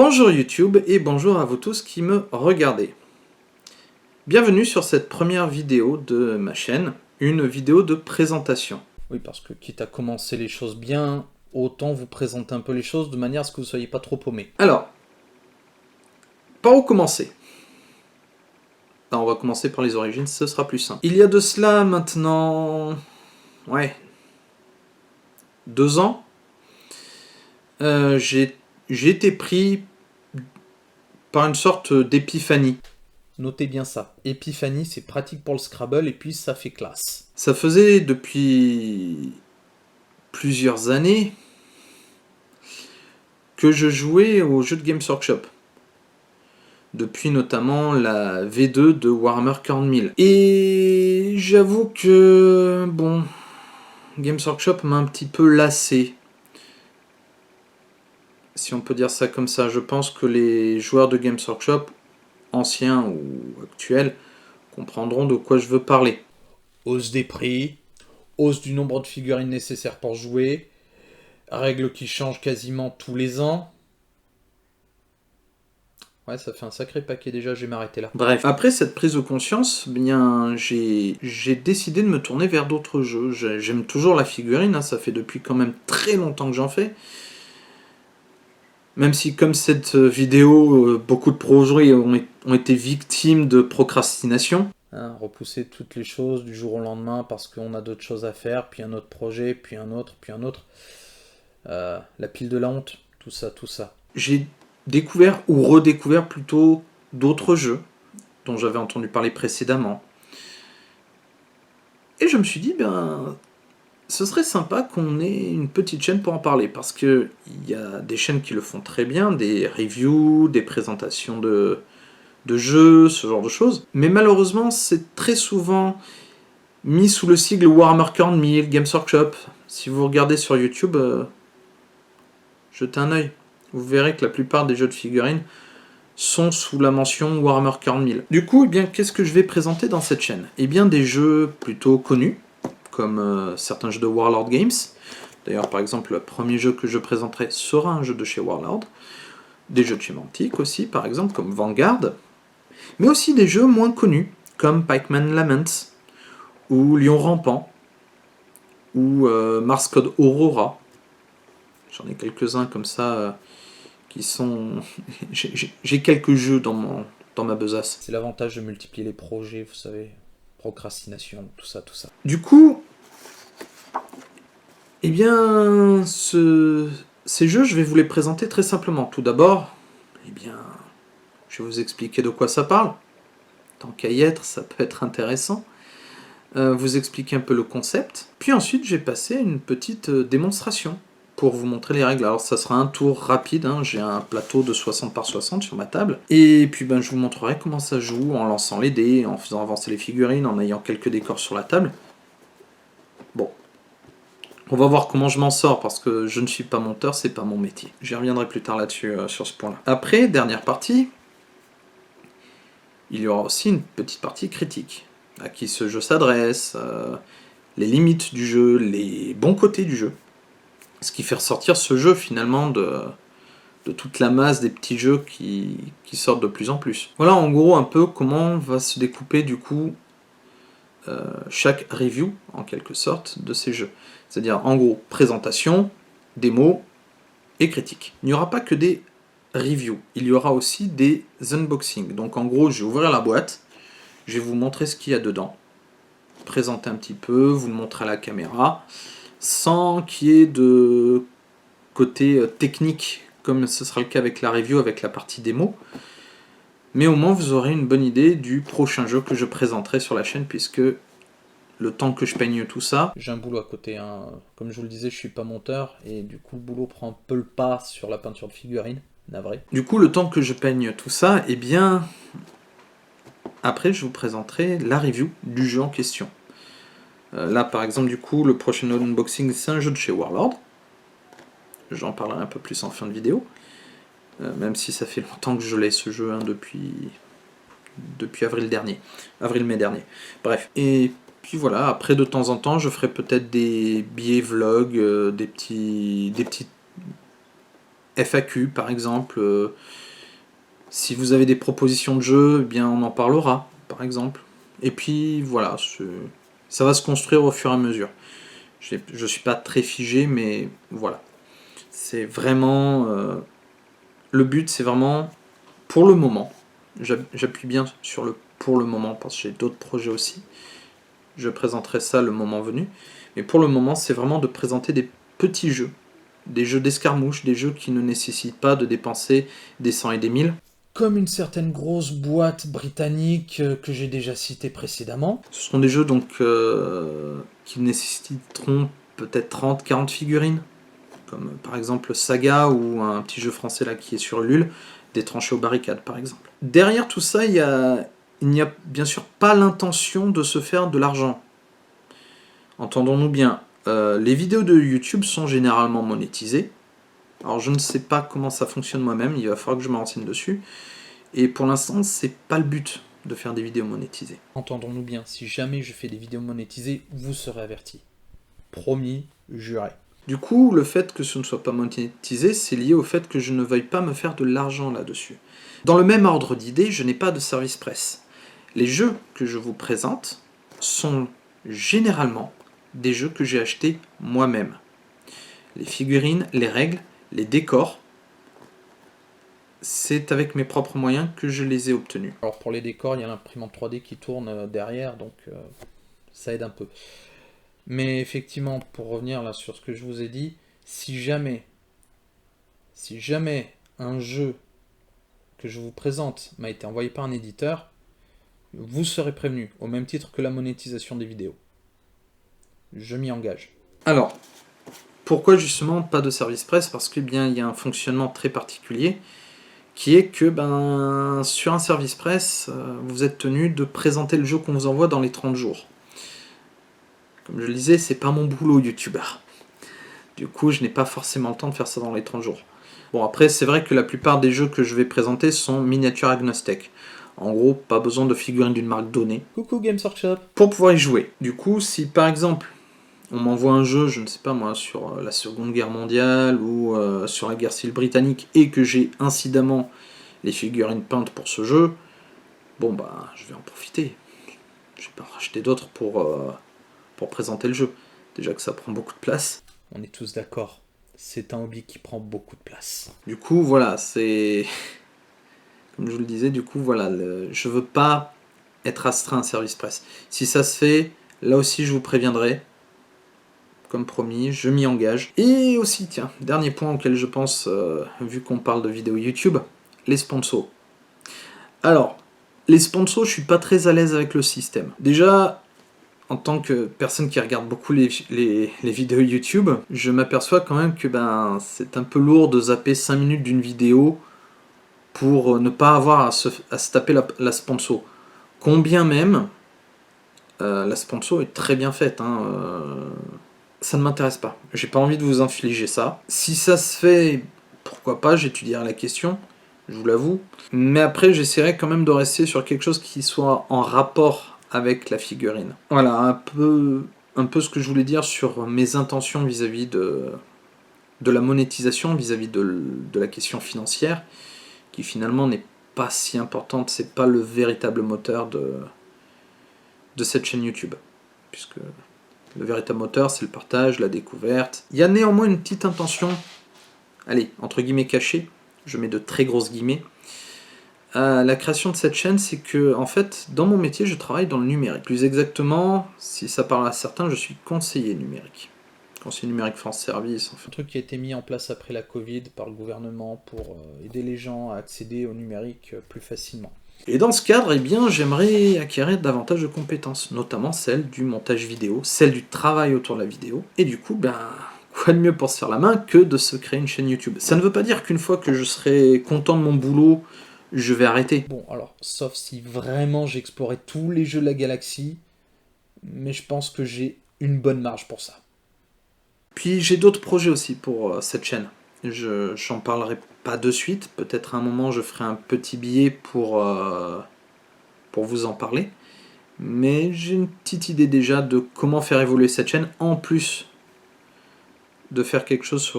Bonjour YouTube et bonjour à vous tous qui me regardez. Bienvenue sur cette première vidéo de ma chaîne, une vidéo de présentation. Oui, parce que quitte à commencer les choses bien, autant vous présenter un peu les choses de manière à ce que vous ne soyez pas trop paumé. Alors, par où commencer? On va commencer par les origines, ce sera plus simple. Il y a de cela maintenant... 2 ans, j'ai été pris par une sorte d'épiphanie. Notez bien ça. Épiphanie, c'est pratique pour le Scrabble et puis ça fait classe. Ça faisait depuis plusieurs années que je jouais aux jeux de Games Workshop. Depuis notamment la V2 de Warhammer 40 000. Et j'avoue que, bon, Games Workshop m'a un petit peu lassé. Si on peut dire ça comme ça, je pense que les joueurs de Games Workshop, anciens ou actuels, comprendront de quoi je veux parler. Hausse des prix, hausse du nombre de figurines nécessaires pour jouer, règles qui changent quasiment tous les ans. Ouais, ça fait un sacré paquet déjà, je vais m'arrêter là. Bref, après cette prise de conscience, bien, j'ai décidé de me tourner vers d'autres jeux. J'aime toujours la figurine, hein, ça fait depuis quand même très longtemps que j'en fais. Même si, comme cette vidéo, beaucoup de projets ont été victimes de procrastination. Hein, repousser toutes les choses du jour au lendemain parce qu'on a d'autres choses à faire, puis un autre projet, puis un autre, puis un autre. La pile de la honte, tout ça, tout ça. J'ai découvert, ou redécouvert plutôt, d'autres jeux dont j'avais entendu parler précédemment. Et je me suis dit, ben, ce serait sympa qu'on ait une petite chaîne pour en parler, parce qu'il y a des chaînes qui le font très bien, des reviews, des présentations de jeux, ce genre de choses. Mais malheureusement, c'est très souvent mis sous le sigle Warhammer 40 000, Games Workshop. Si vous regardez sur YouTube, jetez un œil. Vous verrez que la plupart des jeux de figurines sont sous la mention Warhammer 40 000. Du coup, eh bien, qu'est-ce que je vais présenter dans cette chaîne? Eh bien, des jeux plutôt connus, comme certains jeux de Warlord Games. D'ailleurs, par exemple, le premier jeu que je présenterai sera un jeu de chez Warlord. Des jeux de chez Mantic aussi, par exemple, comme Vanguard. Mais aussi des jeux moins connus, comme Pikeman Laments, ou Lion Rampant, ou Mars Code Aurora. J'en ai quelques-uns comme ça qui sont... J'ai quelques jeux dans ma besace. C'est l'avantage de multiplier les projets, vous savez, procrastination, tout ça, tout ça. Du coup, eh bien, ces jeux, je vais vous les présenter très simplement. Tout d'abord, eh bien, je vais vous expliquer de quoi ça parle. Tant qu'à y être, ça peut être intéressant. Vous expliquer un peu le concept. Puis ensuite, j'ai passé une petite démonstration pour vous montrer les règles. Alors ça sera un tour rapide, hein. J'ai un plateau de 60 par 60 sur ma table. Et puis ben, je vous montrerai comment ça joue en lançant les dés, en faisant avancer les figurines, en ayant quelques décors sur la table. Bon. On va voir comment je m'en sors, parce que je ne suis pas monteur, c'est pas mon métier. J'y reviendrai plus tard là-dessus, sur ce point-là. Après, dernière partie, il y aura aussi une petite partie critique. À qui ce jeu s'adresse, les limites du jeu, les bons côtés du jeu. Ce qui fait ressortir ce jeu finalement de toute la masse des petits jeux qui sortent de plus en plus. Voilà en gros un peu comment va se découper du coup chaque review en quelque sorte de ces jeux. C'est-à-dire en gros présentation, démo et critique. Il n'y aura pas que des reviews, il y aura aussi des unboxings. Donc en gros je vais ouvrir la boîte, je vais vous montrer ce qu'il y a dedans, présenter un petit peu, vous le montrer à la caméra, sans qu'il y ait de côté technique, comme ce sera le cas avec la review, avec la partie démo. Mais au moins vous aurez une bonne idée du prochain jeu que je présenterai sur la chaîne, puisque le temps que je peigne tout ça... J'ai un boulot à côté, hein. Comme je vous le disais, je suis pas monteur, et du coup le boulot prend un peu le pas sur la peinture de figurines, navré. Du coup, le temps que je peigne tout ça, eh bien... Après, je vous présenterai la review du jeu en question. Là, par exemple, du coup, le prochain unboxing, c'est un jeu de chez Warlord. J'en parlerai un peu plus en fin de vidéo. Même si ça fait longtemps que je l'ai ce jeu, hein, depuis avril dernier. Avril-mai dernier. Bref. Et puis voilà, après de temps en temps, je ferai peut-être des billets vlogs, des petits FAQ par exemple. Si vous avez des propositions de jeux, eh bien on en parlera par exemple. Et puis voilà, ça va se construire au fur et à mesure. Je ne suis pas très figé, mais voilà. C'est vraiment... le but, c'est vraiment, pour le moment, j'appuie bien sur le pour le moment, parce que j'ai d'autres projets aussi. Je présenterai ça le moment venu. Mais pour le moment, c'est vraiment de présenter des petits jeux. Des jeux d'escarmouche, des jeux qui ne nécessitent pas de dépenser des 100 et des 1000. Comme une certaine grosse boîte britannique que j'ai déjà citée précédemment. Ce seront des jeux donc qui nécessiteront peut-être 30, 40 figurines. Comme par exemple Saga ou un petit jeu français là qui est sur Ulule, des tranchées aux barricades par exemple. Derrière tout ça, il n'y a bien sûr pas l'intention de se faire de l'argent. Entendons-nous bien, les vidéos de YouTube sont généralement monétisées. Alors je ne sais pas comment ça fonctionne moi-même, il va falloir que je me renseigne dessus. Et pour l'instant, c'est pas le but de faire des vidéos monétisées. Entendons-nous bien, si jamais je fais des vidéos monétisées, vous serez avertis. Promis, juré. Du coup, le fait que ce ne soit pas monétisé, c'est lié au fait que je ne veuille pas me faire de l'argent là-dessus. Dans le même ordre d'idées, je n'ai pas de service presse. Les jeux que je vous présente sont généralement des jeux que j'ai achetés moi-même. Les figurines, les règles, les décors, c'est avec mes propres moyens que je les ai obtenus. Alors pour les décors, il y a l'imprimante 3D qui tourne derrière, donc ça aide un peu. Mais effectivement, pour revenir là sur ce que je vous ai dit, si jamais un jeu que je vous présente m'a été envoyé par un éditeur, vous serez prévenu, au même titre que la monétisation des vidéos. Je m'y engage. Alors, pourquoi justement pas de service presse? Parce qu'il y a un fonctionnement très particulier qui est que sur un service presse, vous êtes tenu de présenter le jeu qu'on vous envoie dans les 30 jours. Comme je le disais, c'est pas mon boulot youtubeur. Du coup, je n'ai pas forcément le temps de faire ça dans les 30 jours. Bon, après, c'est vrai que la plupart des jeux que je vais présenter sont miniatures agnostic. En gros, pas besoin de figurines d'une marque donnée. Coucou Games Workshop. Pour pouvoir y jouer. Du coup, si par exemple, on m'envoie un jeu, je ne sais pas moi, sur la Seconde Guerre mondiale ou sur la guerre civile britannique et que j'ai incidemment les figurines peintes pour ce jeu, bon je vais en profiter. Je vais pas en racheter d'autres pour présenter le jeu. Déjà que ça prend beaucoup de place. On est tous d'accord. C'est un hobby qui prend beaucoup de place. Du coup, voilà, c'est... Comme je vous le disais, du coup, voilà, je veux pas être astreint à un service presse. Si ça se fait, là aussi, je vous préviendrai. Comme promis, je m'y engage. Et aussi, tiens, dernier point auquel je pense, vu qu'on parle de vidéos YouTube, les sponsors. Alors, les sponsors, je suis pas très à l'aise avec le système. Déjà, en tant que personne qui regarde beaucoup les vidéos YouTube, je m'aperçois quand même que c'est un peu lourd de zapper 5 minutes d'une vidéo pour ne pas avoir à se taper la sponsor. Combien même, la sponsor est très bien faite. Ça ne m'intéresse pas. J'ai pas envie de vous infliger ça. Si ça se fait, pourquoi pas, j'étudierai la question, je vous l'avoue. Mais après, j'essaierai quand même de rester sur quelque chose qui soit en rapport avec la figurine. Voilà, un peu ce que je voulais dire sur mes intentions vis-à-vis de la monétisation, vis-à-vis de la question financière, qui finalement n'est pas si importante, c'est pas le véritable moteur de cette chaîne YouTube. Puisque le véritable moteur, c'est le partage, la découverte. Il y a néanmoins une petite intention, allez, entre guillemets cachée, je mets de très grosses guillemets, la création de cette chaîne, c'est que, en fait, dans mon métier, je travaille dans le numérique. Plus exactement, si ça parle à certains, je suis conseiller numérique. Conseiller numérique France Service, enfin. Un truc qui a été mis en place après la Covid par le gouvernement pour aider les gens à accéder au numérique plus facilement. Et dans ce cadre, eh bien, j'aimerais acquérir davantage de compétences, notamment celle du montage vidéo, celle du travail autour de la vidéo, et du coup, quoi de mieux pour se faire la main que de se créer une chaîne YouTube. Ça ne veut pas dire qu'une fois que je serai content de mon boulot, je vais arrêter. Bon, alors, sauf si vraiment j'explorais tous les jeux de la galaxie, mais je pense que j'ai une bonne marge pour ça. Puis j'ai d'autres projets aussi pour cette chaîne. J'en parlerai pas de suite, peut-être à un moment je ferai un petit billet pour vous en parler. Mais j'ai une petite idée déjà de comment faire évoluer cette chaîne, en plus de faire quelque chose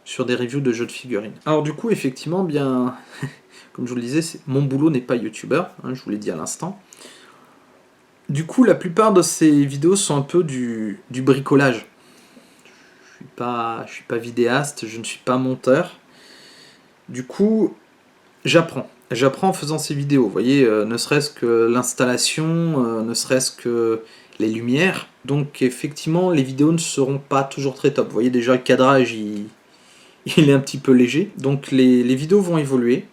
sur des reviews de jeux de figurines. Alors du coup, effectivement, bien, comme je vous le disais, mon boulot n'est pas youtubeur, hein, je vous l'ai dit à l'instant. Du coup, la plupart de ces vidéos sont un peu du bricolage. Je suis pas vidéaste, je ne suis pas monteur. Du coup, j'apprends. J'apprends en faisant ces vidéos. Vous voyez, ne serait-ce que l'installation, ne serait-ce que les lumières. Donc effectivement, les vidéos ne seront pas toujours très top. Vous voyez déjà le cadrage, il est un petit peu léger. Donc les vidéos vont évoluer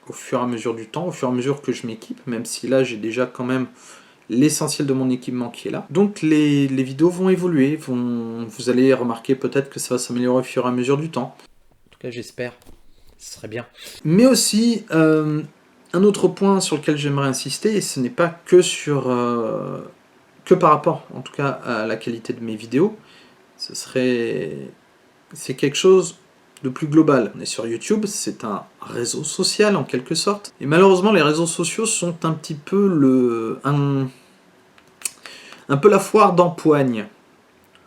au fur et à mesure du temps, au fur et à mesure que je m'équipe, même si là j'ai déjà quand même l'essentiel de mon équipement qui est là. Donc les vidéos vont évoluer, vous allez remarquer peut-être que ça va s'améliorer au fur et à mesure du temps. En tout cas j'espère, ce serait bien. Mais aussi, un autre point sur lequel j'aimerais insister, et ce n'est pas que que par rapport en tout cas à la qualité de mes vidéos, c'est quelque chose de plus global. On est sur YouTube, c'est un réseau social en quelque sorte. Et malheureusement, les réseaux sociaux sont un petit peu un peu la foire d'empoigne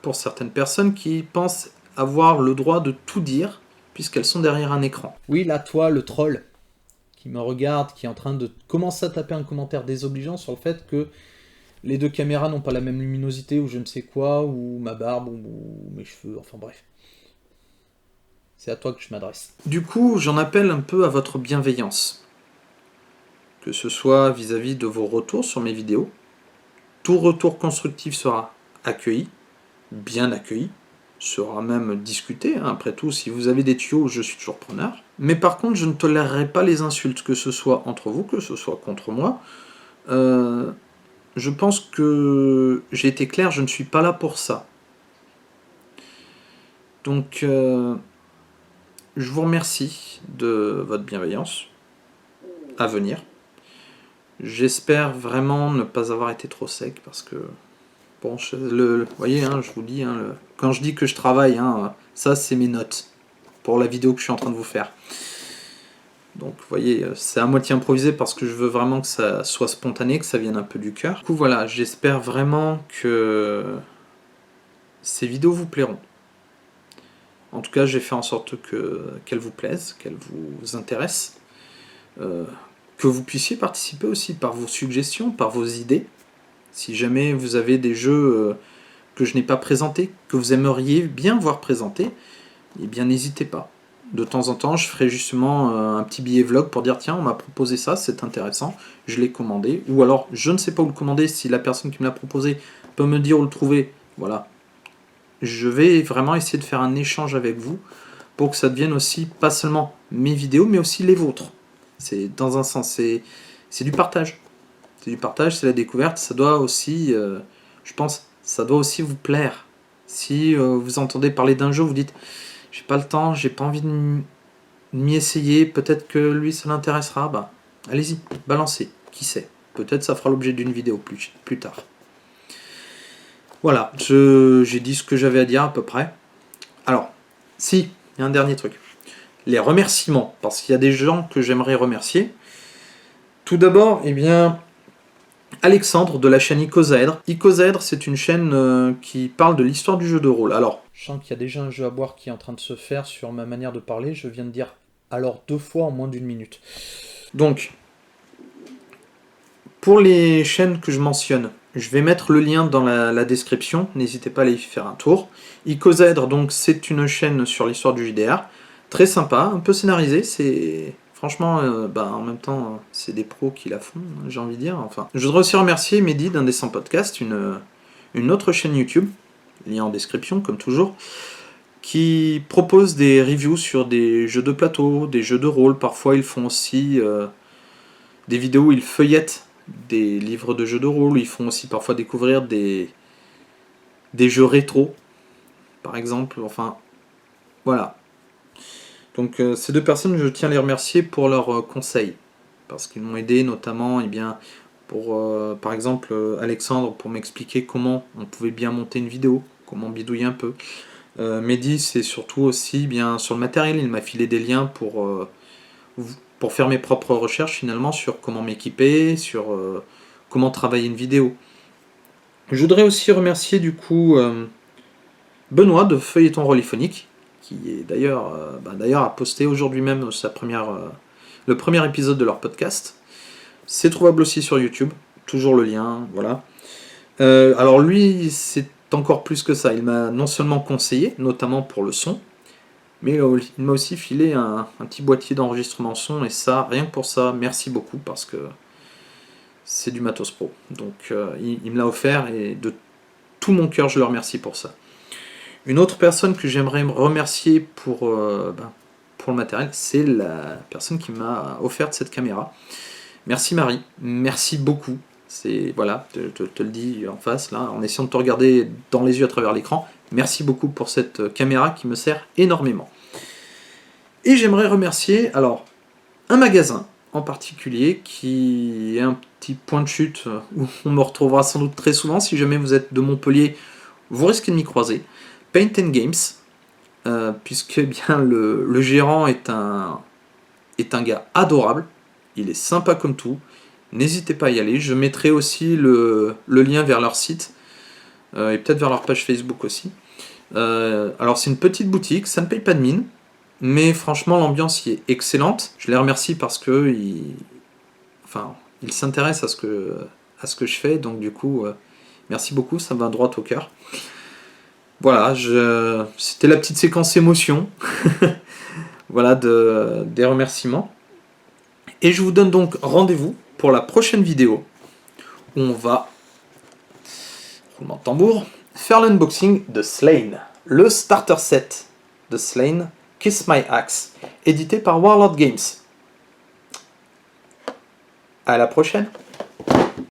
pour certaines personnes qui pensent avoir le droit de tout dire puisqu'elles sont derrière un écran. Oui, là, toi, le troll qui me regarde, qui est en train de commencer à taper un commentaire désobligeant sur le fait que les deux caméras n'ont pas la même luminosité ou je ne sais quoi, ou ma barbe, ou mes cheveux, enfin bref. C'est à toi que je m'adresse. Du coup, j'en appelle un peu à votre bienveillance. Que ce soit vis-à-vis de vos retours sur mes vidéos. Tout retour constructif sera accueilli, bien accueilli, sera même discuté. Après tout, si vous avez des tuyaux, je suis toujours preneur. Mais par contre, je ne tolérerai pas les insultes, que ce soit entre vous, que ce soit contre moi. Je pense que j'ai été clair, je ne suis pas là pour ça. Donc... je vous remercie de votre bienveillance à venir. J'espère vraiment ne pas avoir été trop sec parce que, bon, vous voyez, hein, je vous dis, hein, quand je dis que je travaille, hein, ça c'est mes notes pour la vidéo que je suis en train de vous faire. Donc vous voyez, c'est à moitié improvisé parce que je veux vraiment que ça soit spontané, que ça vienne un peu du cœur. Du coup voilà, j'espère vraiment que ces vidéos vous plairont. En tout cas, j'ai fait en sorte qu'elles vous plaisent, qu'elles vous intéressent, que vous puissiez participer aussi par vos suggestions, par vos idées. Si jamais vous avez des jeux que je n'ai pas présentés, que vous aimeriez bien voir présentés, eh bien n'hésitez pas. De temps en temps, je ferai justement un petit billet vlog pour dire tiens, on m'a proposé ça, c'est intéressant, je l'ai commandé. Ou alors, je ne sais pas où le commander, si la personne qui me l'a proposé peut me dire où le trouver, voilà. Je vais vraiment essayer de faire un échange avec vous pour que ça devienne aussi pas seulement mes vidéos, mais aussi les vôtres. C'est dans un sens, c'est du partage. C'est du partage, c'est la découverte. Ça doit aussi, je pense, ça doit aussi vous plaire. Si vous entendez parler d'un jeu, vous dites j'ai pas le temps, j'ai pas envie de m'y essayer, peut-être que lui ça l'intéressera, bah allez-y, balancez, qui sait. Peut-être ça fera l'objet d'une vidéo plus tard. Voilà, j'ai dit ce que j'avais à dire à peu près. Alors, si, il y a un dernier truc. Les remerciements, parce qu'il y a des gens que j'aimerais remercier. Tout d'abord, eh bien, Alexandre de la chaîne Icosaèdre. Icosaèdre, c'est une chaîne qui parle de l'histoire du jeu de rôle. Alors, je sens qu'il y a déjà un jeu à boire qui est en train de se faire sur ma manière de parler. Je viens de dire alors 2 fois en moins d'1 minute. Donc, pour les chaînes que je mentionne, je vais mettre le lien dans la description, n'hésitez pas à aller y faire un tour. Icosaèdre, donc, c'est une chaîne sur l'histoire du JDR, très sympa, un peu scénarisée, c'est... Franchement, en même temps, c'est des pros qui la font, j'ai envie de dire. Enfin, je voudrais aussi remercier Mehdi d'Indécent Podcast, une autre chaîne YouTube, lien en description, comme toujours, qui propose des reviews sur des jeux de plateau, des jeux de rôle. Parfois, ils font aussi des vidéos où ils feuillettent des livres de jeux de rôle. Ils font aussi parfois découvrir des jeux rétro, par exemple. Enfin, voilà. Donc ces deux personnes, je tiens à les remercier pour leurs conseils, parce qu'ils m'ont aidé notamment, pour, par exemple, Alexandre, pour m'expliquer comment on pouvait bien monter une vidéo, comment bidouiller un peu. Mehdi, c'est surtout aussi bien sur le matériel, il m'a filé des liens pour faire mes propres recherches finalement sur comment m'équiper, sur comment travailler une vidéo. Je voudrais aussi remercier du coup Benoît de Feuilleton Roliphonique, qui est d'ailleurs a posté aujourd'hui même le premier épisode de leur podcast. C'est trouvable aussi sur YouTube, toujours le lien, voilà. Alors lui, c'est encore plus que ça. Il m'a non seulement conseillé, notamment pour le son, mais il m'a aussi filé un petit boîtier d'enregistrement son, et ça, rien que pour ça, merci beaucoup, parce que c'est du matos pro. Donc il me l'a offert, et de tout mon cœur, je le remercie pour ça. Une autre personne que j'aimerais remercier pour le matériel, c'est la personne qui m'a offert cette caméra. Merci Marie, merci beaucoup. C'est voilà, te le dis en face là, en essayant de te regarder dans les yeux à travers l'écran. Merci beaucoup pour cette caméra qui me sert énormément. Et j'aimerais remercier alors un magasin en particulier qui est un petit point de chute où on me retrouvera sans doute très souvent. Si jamais vous êtes de Montpellier, vous risquez de m'y croiser. Paint & Games, puisque bien le gérant est un gars adorable. Il est sympa comme tout. N'hésitez pas à y aller. Je mettrai aussi le lien vers leur site et peut-être vers leur page Facebook aussi. Alors c'est une petite boutique, ça ne paye pas de mine, mais franchement l'ambiance y est excellente. Je les remercie parce que ils s'intéressent à ce que je fais, donc du coup merci beaucoup, ça me va droit au cœur. Voilà, c'était la petite séquence émotion. Voilà, des remerciements. Et je vous donne donc rendez-vous pour la prochaine vidéo où on va, roulement de tambour, faire l'unboxing de Slain, le starter set de Slain, Kiss My Axe, édité par Warlord Games. À la prochaine.